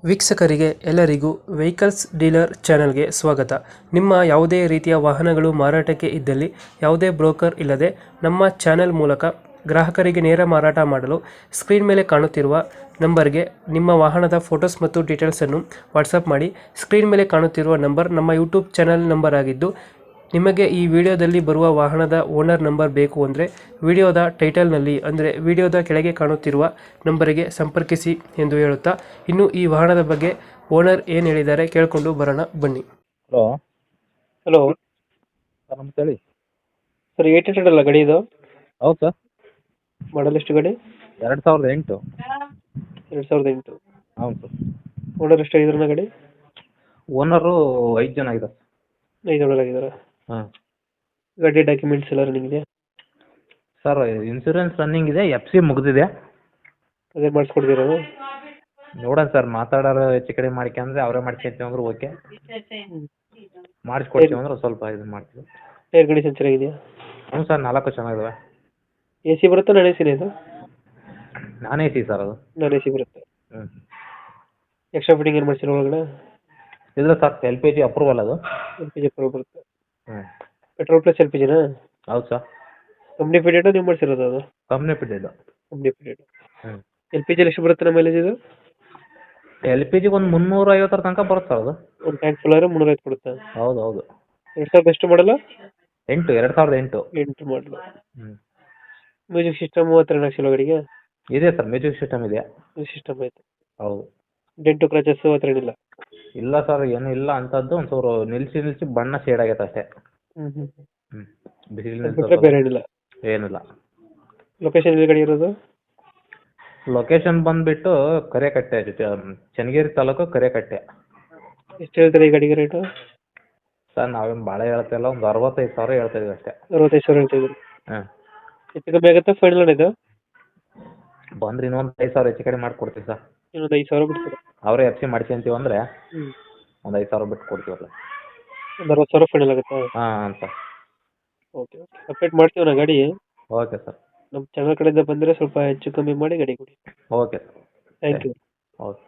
ವೀಕ್ಷಕರಿಗೆ ಎಲ್ಲರಿಗೂ vehicles dealer ಚಾನೆಲ್ಗೆ ಸ್ವಾಗತ. ನಿಮ್ಮ ಯಾವುದೇ ರೀತಿಯ ವಾಹನಗಳು ಮಾರಾಟಕ್ಕೆ ಇದ್ದಲ್ಲಿ ಯಾವುದೇ ಬ್ರೋಕರ್ ಇಲ್ಲದೆ ನಮ್ಮ ಚಾನೆಲ್ ಮೂಲಕ ಗ್ರಾಹಕರಿಗೆ ನೇರ ಮಾರಾಟ ಮಾಡಲು ಸ್ಕ್ರೀನ್ ಮೇಲೆ ಕಾಣುತ್ತಿರುವ ನಂಬರ್ಗೆ ನಿಮ್ಮ ವಾಹನದ ಫೋಟೋಸ್ ಮತ್ತು ಡೀಟೇಲ್ಸನ್ನು ವಾಟ್ಸಪ್ ಮಾಡಿ. ಸ್ಕ್ರೀನ್ ಮೇಲೆ ಕಾಣುತ್ತಿರುವ ನಂಬರ್ ನಮ್ಮ ಯೂಟ್ಯೂಬ್ ಚಾನೆಲ್ ನಂಬರ್ ಆಗಿದ್ದು, ನಿಮಗೆ ಈ ವಿಡಿಯೋದಲ್ಲಿ ಬರುವ ವಾಹನದ ಓನರ್ ನಂಬರ್ ಬೇಕು ಅಂದರೆ ವಿಡಿಯೋದ ಟೈಟಲ್ನಲ್ಲಿ ಅಂದರೆ ವಿಡಿಯೋದ ಕೆಳಗೆ ಕಾಣುತ್ತಿರುವ ನಂಬರಿಗೆ ಸಂಪರ್ಕಿಸಿ ಎಂದು ಹೇಳುತ್ತಾ, ಇನ್ನು ಈ ವಾಹನದ ಬಗ್ಗೆ ಓನರ್ ಏನು ಹೇಳಿದ್ದಾರೆ ಕೇಳಿಕೊಂಡು ಬರೋಣ ಬನ್ನಿ. ಹಲೋ ಹಲೋ ಸರ್, ನಮಸ್ತೆ ಹೇಳಿ. ಸರ್, 800 ಅಲ್ಲ ಗಾಡಿ ಇದು? ಹೌದು ಸರ್, ಮಾಡಲ್ ಎಷ್ಟು ಗಾಡಿ? 2008. 2008. ಹೌದು ಸರ್. ಓನರ್ ಎಷ್ಟು ಆಗಿದ್ರಣ್ಣ ಗಾಡಿ? ಓನರು 5 ಜನ ಆಗಿದ್ದಾರೆ. 5 ಓನರ್ ಆಗಿದ್ದಾರೆ. ಹಾಂ ಗಾಡಿ ಡಾಕ್ಯುಮೆಂಟ್ಸ್ ಎಲ್ಲ ರನ್ನಿಂಗ್ ಇದೆಯಾ? ಸರ್, ಇನ್ಸೂರೆನ್ಸ್ ರನ್ನಿಂಗ್ ಇದೆ, ಎಫ್ ಸಿ ಮುಗಿದಿದೆ. ಅದೇ ಮಾಡಿಸ್ಕೊಡ್ತೀರಾ? ನೋಡೋಣ ಸರ್, ಮಾತಾಡೋರು ಹೆಚ್ಚು ಕಡಿಮೆ ಮಾಡ್ಕೊಂಡ್ರೆ ಅವರೇ ಮಾಡ್ಕೊಂತೀವಿ ಅಂದ್ರೆ ಓಕೆ, ಮಾಡಿಸ್ಕೊಡ್ತೀವಿ ಅಂದ್ರೆ ಸ್ವಲ್ಪ ಇದು ಮಾಡ್ತೀವಿ. ಟೈರ್ ಕಂಡೀಷನ್ ಚೆನ್ನಾಗಿದೆಯಾ? ಹ್ಞೂ ಸರ್, 4 ಚೆನ್ನಾಗಿದಾವೆ. ಎ ಸಿ ಬರುತ್ತಾ ನಾನ್ ಎ ಸಿನೇ ಇದು? ನಾನ್ ಎ ಸಿ ಸರ್ ಅದು. ನಾನ್ ಎ ಸಿ ಬರುತ್ತೆ. ಹ್ಞೂ ಎಕ್ಸ್ಟ್ರಾ ಫಿಟ್ಟಿಂಗ್ ಏನು ಮಾಡ್ಸಿರೋ ಒಳಗಡೆ? ಇಲ್ಲ ಸರ್, ಎಲ್ ಪಿ ಜಿ ಅಪ್ರೂವಲ್ ಅದು. ಎಲ್ ಪಿ ಜಿ ಬರುತ್ತೆ. ಹ್ಞೂ ಪೆಟ್ರೋಲ್ ಪ್ಲಸ್ ಎಲ್ ಪಿ ಜಿನಾ? ಹೌದು ಸರ್, ಕಂಪ್ನಿ ಫಿಟೆಡ್ ನೀವು ಮಾಡಿಸಿರೋದು ಅದು? ಕಂಪ್ನಿ ಫಿಟ್ಟಿದ್ದು. Company fitted. ಹ್ಞೂ ಎಲ್ ಪಿ ಜಿಲಿ ಎಷ್ಟು ಬರುತ್ತೆ ನಮ್ಮ ಮೈಲೇಜ್ ಇದು? ಎಲ್ ಪಿ ಜಿಗೆ ಒಂದು 350 ತನಕ ಬರುತ್ತೆ ಸರ್ ಅದು. ಒಂದು ಟ್ಯಾಂಕ್ ಫುಲ್ ಆದರೆ 350 ಕೊಡುತ್ತೆ. ಹೌದು ಹೌದು. 2000 ಎಷ್ಟು ಮಾಡಲ್ಲ? 2008. 8 ಮಾಡಲು. ಹ್ಞೂ ಮ್ಯೂಸಿಕ್ ಸಿಸ್ಟಮ್ ಹತ್ರ ಹಾಕ್ಸಿಲ್ಲ ಗಾಡಿಗೆ? ಇದೆ ಸರ್, ಮ್ಯೂಸಿಕ್ ಸಿಸ್ಟಮ್ ಇದೆ. ಮ್ಯೂಸಿಕ್ ಸಿಸ್ಟಮ್ ಐತೆ. ಹೌದು. ಡೆಂಟು ಕ್ರಚಸ್ ಹತ್ರ ಏನಿಲ್ಲ? ಇಲ್ಲ ಸರ್, ಏನು ಇಲ್ಲ ಅಂಥದ್ದು. ಒಂದು ಚೂರು ನಿಲ್ಲಿಸಿ ಬಣ್ಣ ಶೇಡ್ ಆಗೈತೆ ಅಷ್ಟೇ. ಹ್ಞೂ ಹ್ಞೂ. ಹ್ಞೂ ಅದು ಬಿಸಿಲಿನ ಬಿಟ್ಟರೆ ಬೇರೆ ಏನಿಲ್ಲ? ಏನಿಲ್ಲ. ಲೊಕೇಶನ್ ಎಲ್ಲಿ ಗಾಡಿ ಇರೋದು? ಲೊಕೇಶನ್ ಬಂದುಬಿಟ್ಟು ಕರೇಕಟ್ಟೆ, ಚನ್ನಗಿರಿ ತಾಲೂಕು ಕರೇಕಟ್ಟೆ. ಎಷ್ಟು ಹೇಳ್ತಾರೆ ಈ ಗಾಡಿಗೆ ರೇಟು? ಸರ್, ನಾವೇನು ಭಾಳ ಹೇಳ್ತಾಯಿಲ್ಲ, ಒಂದು 65,000 ಹೇಳ್ತಾ ಇದೀವಿ ಅಷ್ಟೇ. 65,000 ಹೇಳ್ತಿದ್ರು. ಹಾಂ, ಹೆಚ್ಚು ಕಮ್ಮಿ ಆಗುತ್ತೆ ಫೈನಲ್ ಇದು? ಬಂದ್ರೆ ಇನ್ನೊಂದು 5,000 ಹೆಚ್ಚು ಕಡಿಮೆ ಮಾಡಿಕೊಡ್ತೀವಿ ಸರ್. ಇನ್ನೊಂದು 5,000 ಬಿಡ್ತೀರಾ? ಅವರೇ ಎಫ್ ಸಿ ಮಾಡ್ಕೊಂತೀವಿ ಅಂದರೆ ಹ್ಞೂ. ಒಂದು 5,000 ಬಿಟ್ಟು ಕೊಡ್ತೀವಲ್ಲ. ಒಂದು 60,000 ಫೈನಲ್ ಆಗುತ್ತಾ? ಹಾಂ ಸರ್. ಓಕೆ ಓಕೆ, ಅಪ್ಡೇಟ್ ಮಾಡ್ತೀವಿ ನಾ ಗಾಡಿ. Okay sir. ನಮ್ಮ ಚಾನಲ್ ಕಡೆಯಿಂದ ಬಂದರೆ ಸ್ವಲ್ಪ ಹೆಚ್ಚು ಕಮ್ಮಿ ಮಾಡಿ ಗಾಡಿ ಕೊಡಿ. Okay sir. Thank you. Okay.